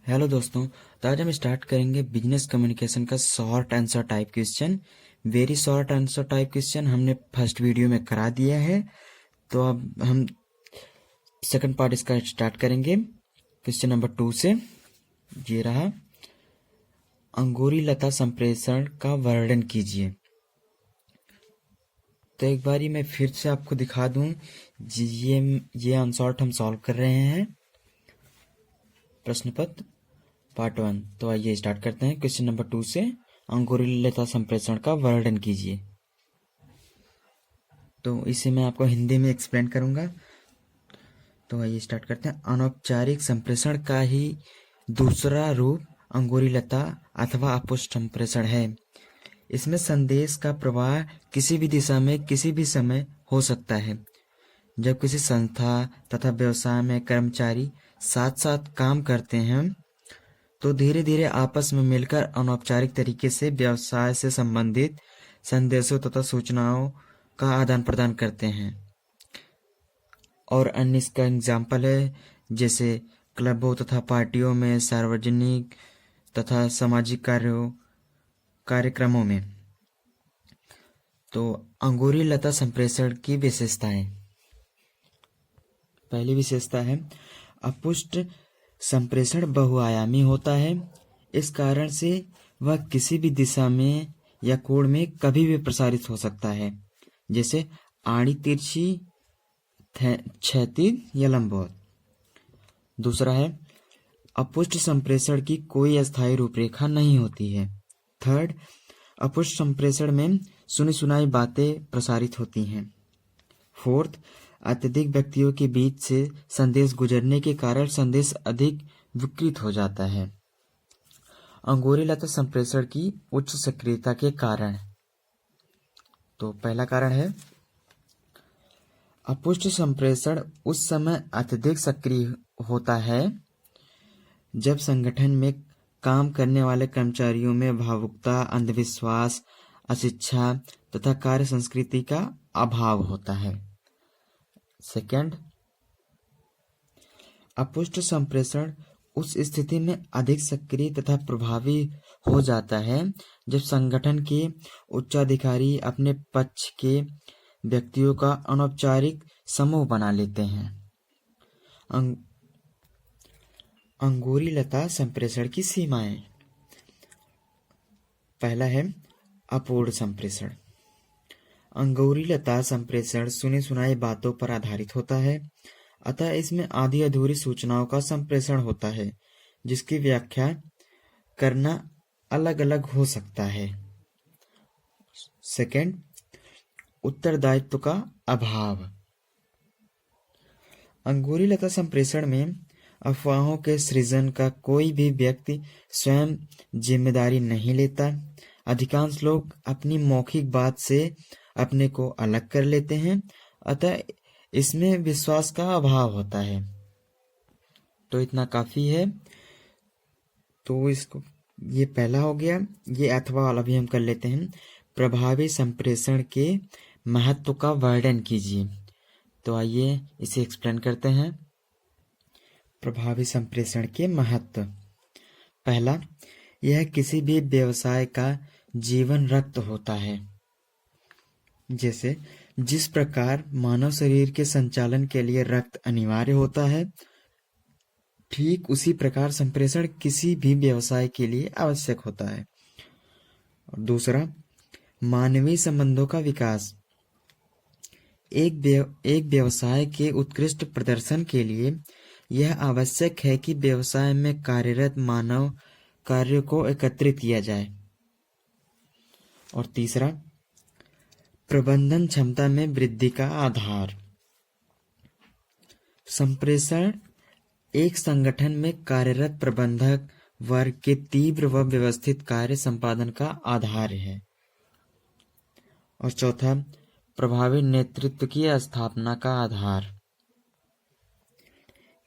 Hello दोस्तों। तो आज हम स्टार्ट करेंगे बिजनेस कम्युनिकेशन का short answer type question. Very short answer type question हमने फर्स्ट वीडियो में करा दिया है। तो अब हम सेकंड पार्ट इसका स्टार्ट करेंगे क्वेश्चन नंबर 2 से। ये रहा, अंगूरी लता संप्रेषण का वर्णन कीजिए। तो एक बारी मैं फिर से आपको दिखा दूं, ये आंसर हम सॉल्व कर रहे हैं प्रश्न पत्र पार्ट 1। तो आइए स्टार्ट करते हैं क्वेश्चन नंबर 2 से। अंगूरी लता संप्रेषण का वर्णन कीजिए। तो इसे मैं आपको हिंदी में एक्सप्लेन करूंगा। तो आइए स्टार्ट करते हैं। अनौपचारिक संप्रेषण का ही दूसरा रूप अंगूरी लता अथवा अपुष्ट संप्रेषण है। इसमें संदेश का प्रवाह किसी भी दिशा में किसी भी समय हो सकता है। जब किसी संस्था तथा व्यवसाय में कर्मचारी साथ साथ काम करते हैं तो धीरे धीरे आपस में मिलकर अनौपचारिक तरीके से व्यवसाय से संबंधित संदेशों तथा सूचनाओं का आदान प्रदान करते हैं। और अन्य इसका एग्जाम्पल है, जैसे क्लबों तथा पार्टियों में, सार्वजनिक तथा सामाजिक कार्यक्रमों में। तो अंगूरी लता संप्रेषण की विशेषताएं। पहली विशेषता है, अपुष्ट संप्रेषण बहुआयामी होता है। इस कारण से वह किसी भी दिशा में या कोण में कभी भी प्रसारित हो सकता है, जैसे आड़ी तिरछी, क्षैतिज या लंबवत। दूसरा है, अपुष्ट संप्रेषण की कोई अस्थायी रूपरेखा नहीं होती है। थर्ड, अपुष्ट संप्रेषण में सुनी सुनाई बातें प्रसारित होती हैं। फोर्थ, अत्यधिक व्यक्तियों के बीच से संदेश गुजरने के कारण संदेश अधिक विकृत हो जाता है। अंगूरी लता संप्रेषण की उच्च सक्रियता के कारण। तो पहला कारण है, अपुष्ट संप्रेषण उस समय अत्यधिक सक्रिय होता है जब संगठन में काम करने वाले कर्मचारियों में भावुकता, अंधविश्वास, अशिक्षा तथा कार्य संस्कृति का अभाव होता है। सेकंड, अपुष्ट संप्रेषण उस स्थिति में अधिक सक्रिय तथा प्रभावी हो जाता है जब संगठन के उच्चाधिकारी अपने पक्ष के व्यक्तियों का अनौपचारिक समूह बना लेते हैं। अंगूरी लता संप्रेषण की सीमाएं। पहला है, अपूर्ण संप्रेषण। अंगूरी लता संप्रेषण सुनी सुनाई बातों पर आधारित होता है, अतः इसमें आधी अधूरी सूचनाओं का संप्रेषण होता है जिसकी व्याख्या करना अलग अलग हो सकता है। सेकंड, उत्तरदायित्व का अभाव। अंगूरी लता संप्रेषण में अफवाहों के सृजन का कोई भी व्यक्ति स्वयं जिम्मेदारी नहीं लेता। अधिकांश लोग अपनी मौखिक बात से अपने को अलग कर लेते हैं, अतः इसमें विश्वास का अभाव होता है। तो इतना काफी है। तो इसको, ये पहला हो गया। ये अथवा वाला भी हम कर लेते हैं। प्रभावी संप्रेषण के महत्व का वर्णन कीजिए। तो आइए इसे एक्सप्लेन करते हैं। प्रभावी संप्रेषण के महत्व। पहला, यह किसी भी व्यवसाय का जीवन रक्त होता है। जैसे जिस प्रकार मानव शरीर के संचालन के लिए रक्त अनिवार्य होता है, ठीक उसी प्रकार संप्रेषण किसी भी व्यवसाय के लिए आवश्यक होता है। और दूसरा, मानवीय संबंधों का विकास। एक व्यवसाय के उत्कृष्ट प्रदर्शन के लिए यह आवश्यक है कि व्यवसाय में कार्यरत मानव कार्यों को एकत्रित किया जाए। और तीसरा, प्रबंधन क्षमता में वृद्धि का आधार। संप्रेषण एक संगठन में कार्यरत प्रबंधक वर्ग के तीव्र व व्यवस्थित कार्य संपादन का आधार है। और चौथा, प्रभावी नेतृत्व की स्थापना का आधार।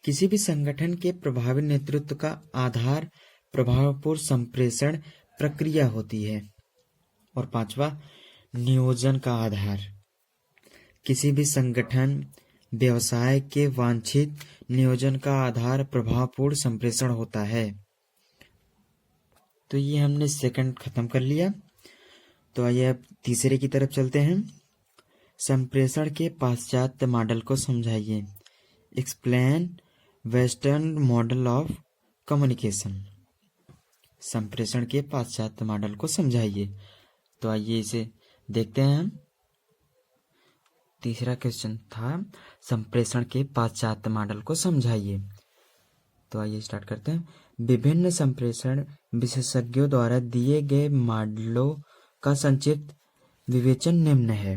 किसी भी संगठन के प्रभावी नेतृत्व का आधार प्रभावपूर्ण संप्रेषण प्रक्रिया होती है। और पांचवा, नियोजन का आधार। किसी भी संगठन व्यवसाय के वांछित नियोजन का आधार प्रभावपूर्ण संप्रेषण होता है। तो ये हमने सेकंड खत्म कर लिया। तो आइए अब तीसरे की तरफ चलते हैं। संप्रेषण के पाश्चात्य मॉडल को समझाइए। Explain western model of communication. संप्रेषण के पाश्चात्य मॉडल को समझाइए। तो आइए इसे देखते हैं हम। तीसरा क्वेश्चन था संप्रेषण के पाश्चात्य मॉडल को समझाइए। तो आइए स्टार्ट करते हैं। विभिन्न संप्रेषण विशेषज्ञों द्वारा दिए गए मॉडलों का संक्षिप्त विवेचन निम्न है।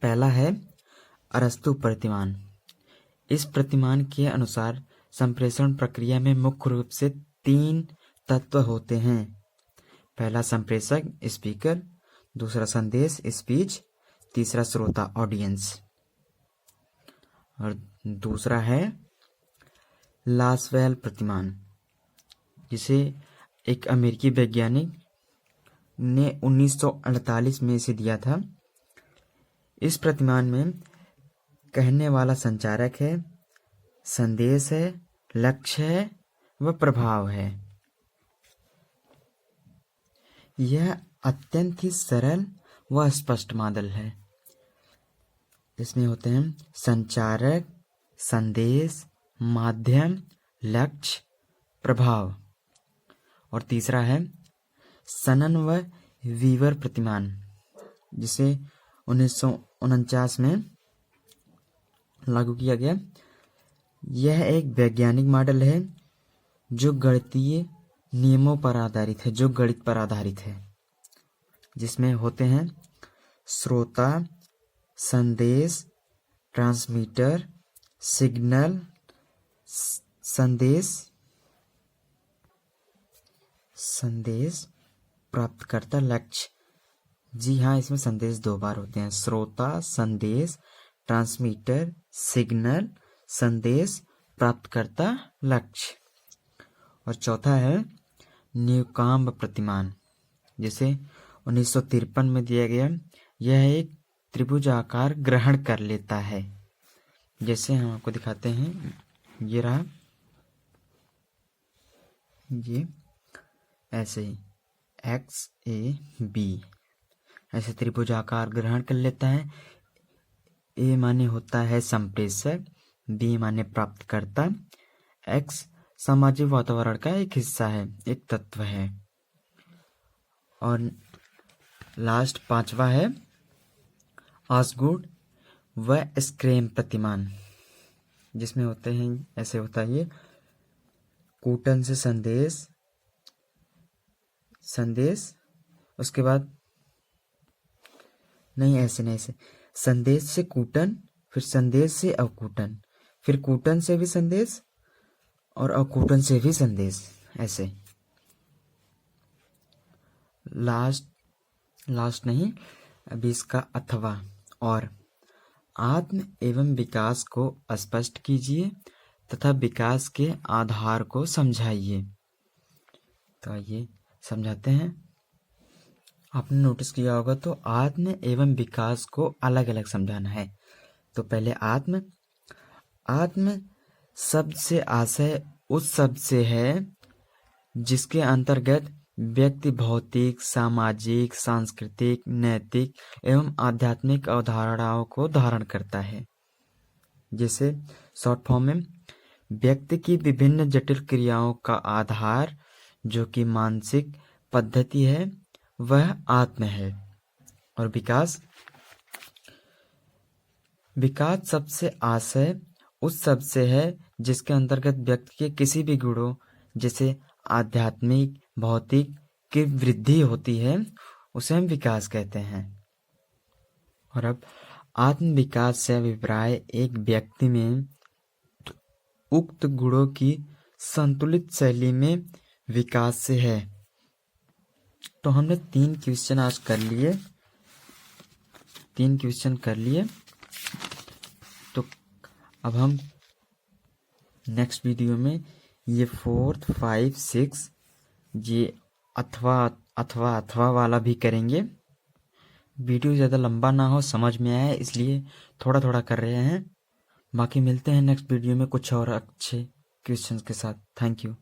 पहला है अरस्तु प्रतिमान। इस प्रतिमान के अनुसार संप्रेषण प्रक्रिया में मुख्य रूप से 3 तत्व होते हैं। पहला संप्रेषक स्पीकर, दूसरा संदेश स्पीच, तीसरा श्रोता ऑडियंस। और दूसरा है लासवेल प्रतिमान, जिसे एक अमेरिकी वैज्ञानिक ने 1948 में इसे दिया था। इस प्रतिमान में कहने वाला संचारक है, संदेश है, लक्ष्य है व प्रभाव है। यह अत्यंत ही सरल व स्पष्ट मॉडल है। इसमें होते हैं संचारक, संदेश, माध्यम, लक्ष्य, प्रभाव। और तीसरा है सनन व वीवर प्रतिमान, जिसे 1949 में लागू किया गया। यह एक वैज्ञानिक मॉडल है जो गणितीय नियमों पर आधारित है, गणित पर आधारित है, जिसमें होते हैं श्रोता, संदेश, ट्रांसमीटर, सिग्नल, संदेश प्राप्तकर्ता, लक्ष्य। जी हाँ, इसमें संदेश 2 बार होते हैं। श्रोता, संदेश, ट्रांसमीटर, सिग्नल, संदेश प्राप्तकर्ता, लक्ष्य। और चौथा है न्यूकाम्ब प्रतिमान, जिसे 1953 में दिया गया। यह एक त्रिभुजाकार ग्रहण कर लेता है। जैसे हम आपको दिखाते हैं, ये रहा, ये ऐसे ही एक्स ए बी ऐसे त्रिभुजाकार ग्रहण कर लेता है। ए माने होता है संप्रेषक, बी माने प्राप्तकर्ता, एक्स सामाजिक वातावरण का एक हिस्सा है, एक तत्व है। और लास्ट 5वां है ऑसगुड व स्क्रेम प्रतिमान, जिसमें होते हैं ऐसे होता है ये कूटन से संदेश, उसके बाद नहीं ऐसे संदेश से कूटन, फिर संदेश से अवकूटन, फिर कूटन से भी संदेश और अवकूटन से भी संदेश, ऐसे। लास्ट नहीं, अभी इसका अथवा और आत्म एवं विकास को स्पष्ट कीजिए तथा विकास के आधार को समझाइए। तो आइए समझाते हैं। आपने नोटिस किया होगा तो आत्म एवं विकास को अलग अलग समझाना है। तो पहले आत्म शब्द से आशय उस शब्द से है जिसके अंतर्गत व्यक्ति भौतिक, सामाजिक, सांस्कृतिक, नैतिक एवं आध्यात्मिक अवधारणाओं को धारण करता है। जैसे शॉर्ट फॉर्म में व्यक्ति की विभिन्न जटिल क्रियाओं का आधार जो कि मानसिक पद्धति है वह आत्म है। और विकास शब्द से आशय उस शब्द से है जिसके अंतर्गत व्यक्ति के किसी भी गुणों जैसे आध्यात्मिक, भौतिक की वृद्धि होती है, उसे हम विकास कहते हैं। और अब आत्म विकास से अभिप्राय एक व्यक्ति में उक्त गुणों की संतुलित शैली में विकास से है। तो हमने 3 क्वेश्चन आज कर लिए। तो अब हम नेक्स्ट वीडियो में ये 4th, 5, 6 ये अथवा वाला भी करेंगे। वीडियो ज़्यादा लंबा ना हो, समझ में आए, इसलिए थोड़ा थोड़ा कर रहे हैं। बाकी मिलते हैं नेक्स्ट वीडियो में कुछ और अच्छे क्वेश्चंस के साथ। Thank you.